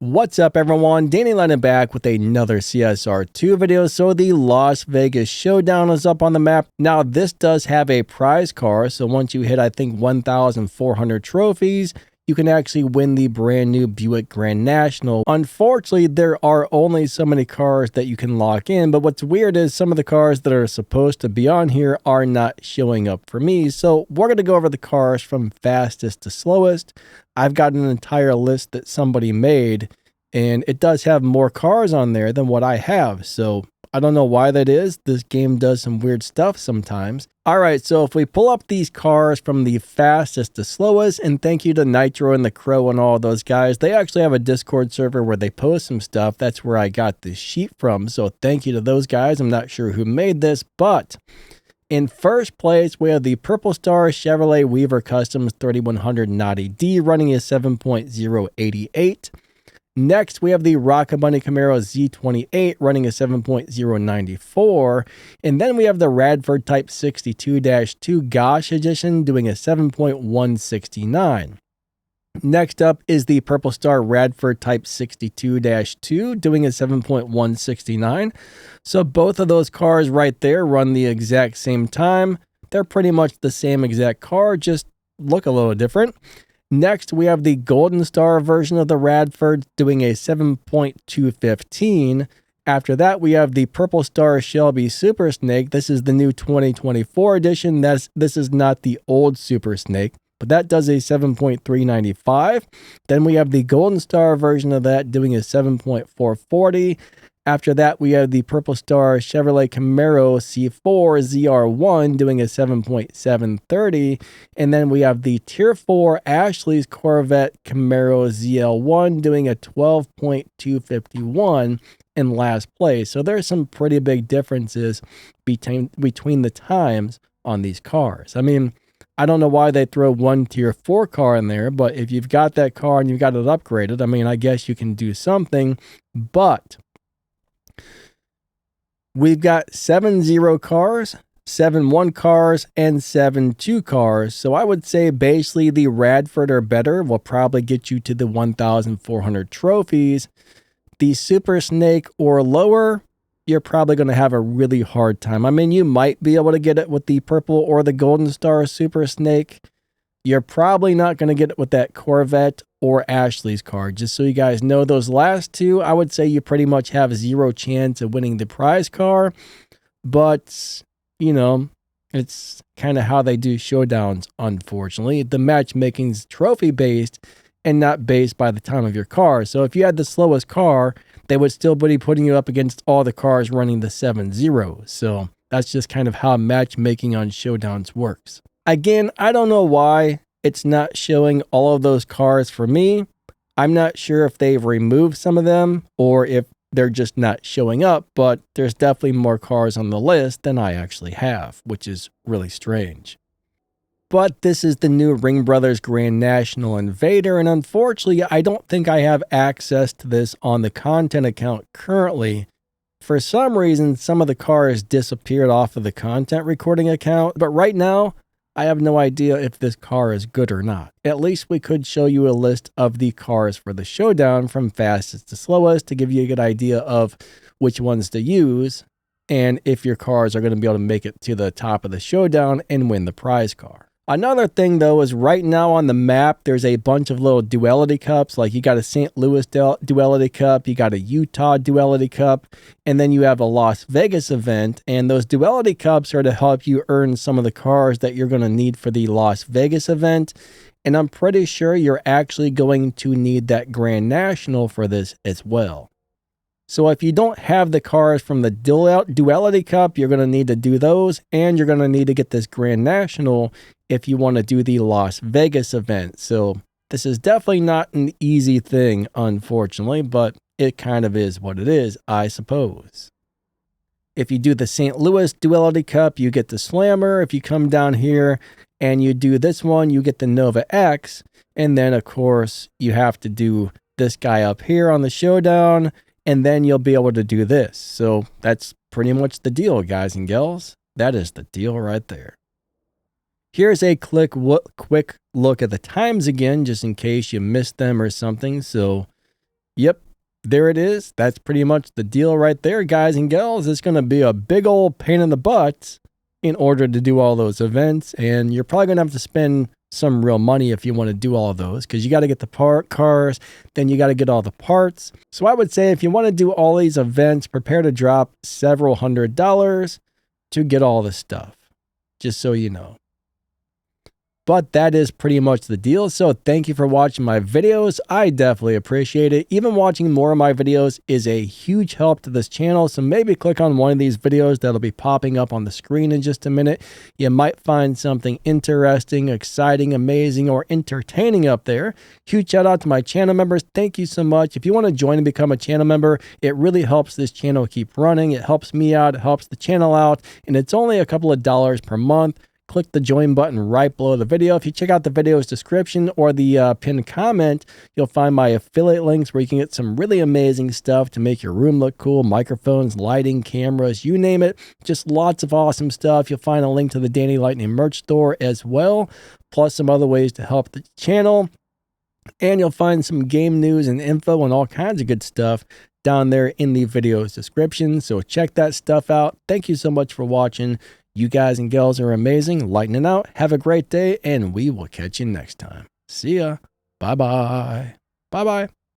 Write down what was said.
What's up everyone, Danny Lennon back with another CSR2 video. So the Las Vegas Showdown is up on the map. Now this does have a prize car, so once you hit I think 1,400 trophies, you can actually win the brand new Buick Grand National. Unfortunately, there are only so many cars that you can lock in, but what's weird is some of the cars that are supposed to be on here are not showing up for me. So we're going to go over the cars from fastest to slowest. I've got an entire list that somebody made, and it does have more cars on there than what I have. So I don't know why that is. This game does some weird stuff sometimes. All right, so if we pull up these cars from the fastest to slowest, and thank you to Nitro and the Crow and all those guys. They actually have a Discord server where they post some stuff. That's where I got this sheet from. So thank you to those guys. I'm not sure who made this, but in first place, we have the Purple Star Chevrolet Weaver Customs 3100 Naughty D running a 7.088. Next, we have the Rocket Bunny Camaro Z28 running a 7.094. And then we have the Radford Type 62-2 Gosh Edition doing a 7.169. Next up is the Purple Star Radford Type 62-2 doing a 7.169. So both of those cars right there run the exact same time. They're pretty much the same exact car, just look a little different. Next, we have the Golden Star version of the Radford doing a 7.215. After that, we have the Purple Star Shelby Super Snake. This is the new 2024 edition. This is not the old Super Snake, but that does a 7.395. Then we have the Golden Star version of that doing a 7.440. After that, we have the Purple Star Chevrolet Camaro C4 ZR1 doing a 7.730. And then we have the Tier 4 Ashley's Corvette Camaro ZL1 doing a 12.251 in last place. So there's some pretty big differences between the times on these cars. I mean, I don't know why they throw one Tier 4 car in there, but if you've got that car and you've got it upgraded, I mean, I guess you can do something, but we've got 7-0 cars, 7-1 cars, and 7-2 cars. So I would say basically the Radford or better will probably get you to the 1,400 trophies. The Super Snake or lower, you're probably going to have a really hard time. I mean, you might be able to get it with the Purple or the Golden Star Super Snake. You're probably not going to get it with that Corvette or Ashley's car. Just so you guys know, those last two, I would say you pretty much have zero chance of winning the prize car. But, you know, it's kind of how they do showdowns, unfortunately. The matchmaking's trophy-based and not based by the time of your car. So if you had the slowest car, they would still be putting you up against all the cars running the 7-0. So that's just kind of how matchmaking on showdowns works. Again, I don't know why it's not showing all of those cars for me. I'm not sure if they've removed some of them or if they're just not showing up, but there's definitely more cars on the list than I actually have, which is really strange. But this is the new Ring Brothers Grand National Invadr, and unfortunately, I don't think I have access to this on the content account currently. For some reason, some of the cars disappeared off of the content recording account, but right now, I have no idea if this car is good or not. At least we could show you a list of the cars for the showdown from fastest to slowest to give you a good idea of which ones to use and if your cars are going to be able to make it to the top of the showdown and win the prize car. Another thing though is right now on the map there's a bunch of little Duality Cups, like you got a St. Louis Duality Cup, you got a Utah Duality Cup, and then you have a Las Vegas event, and those Duality Cups are to help you earn some of the cars that you're going to need for the Las Vegas event, and I'm pretty sure you're actually going to need that Grand National for this as well. So if you don't have the cars from the Duality Cup, you're going to need to do those, and you're going to need to get this Grand National if you want to do the Las Vegas event. So this is definitely not an easy thing, unfortunately, but it kind of is what it is, I suppose. If you do the St. Louis Duality Cup, you get the Slammer. If you come down here and you do this one, you get the Nova X. And then, of course, you have to do this guy up here on the showdown, and then you'll be able to do this. So that's pretty much the deal, guys and gals. That is the deal right there. Here's a quick look at the times again, just in case you missed them or something. So Yep, there it is. That's pretty much the deal right there, guys and gals. It's going to be a big old pain in the butt in order to do all those events, and you're probably going to have to spend some real money if you want to do all of those, because you got to get the cars, then you got to get all the parts. So I would say if you want to do all these events, prepare to drop several $100s to get all the stuff, just so you know. But that is pretty much the deal. So thank you for watching my videos. I definitely appreciate it. Even watching more of my videos is a huge help to this channel. So maybe click on one of these videos that'll be popping up on the screen in just a minute. You might find something interesting, exciting, amazing, or entertaining up there. Huge shout out to my channel members. Thank you so much. If you want to join and become a channel member, it really helps this channel keep running. It helps me out. It helps the channel out. And it's only a couple of dollars per month. Click the join button right below the video. If you check out the video's description or the pinned comment, you'll find my affiliate links where you can get some really amazing stuff to make your room look cool. Microphones, lighting, cameras, you name it. Just lots of awesome stuff. You'll find a link to the Danny Lightning merch store as well, plus some other ways to help the channel. And you'll find some game news and info and all kinds of good stuff down there in the video's description. So check that stuff out. Thank you so much for watching. You guys and gals are amazing. Lightning out. Have a great day, and we will catch you next time. See ya. Bye-bye. Bye-bye.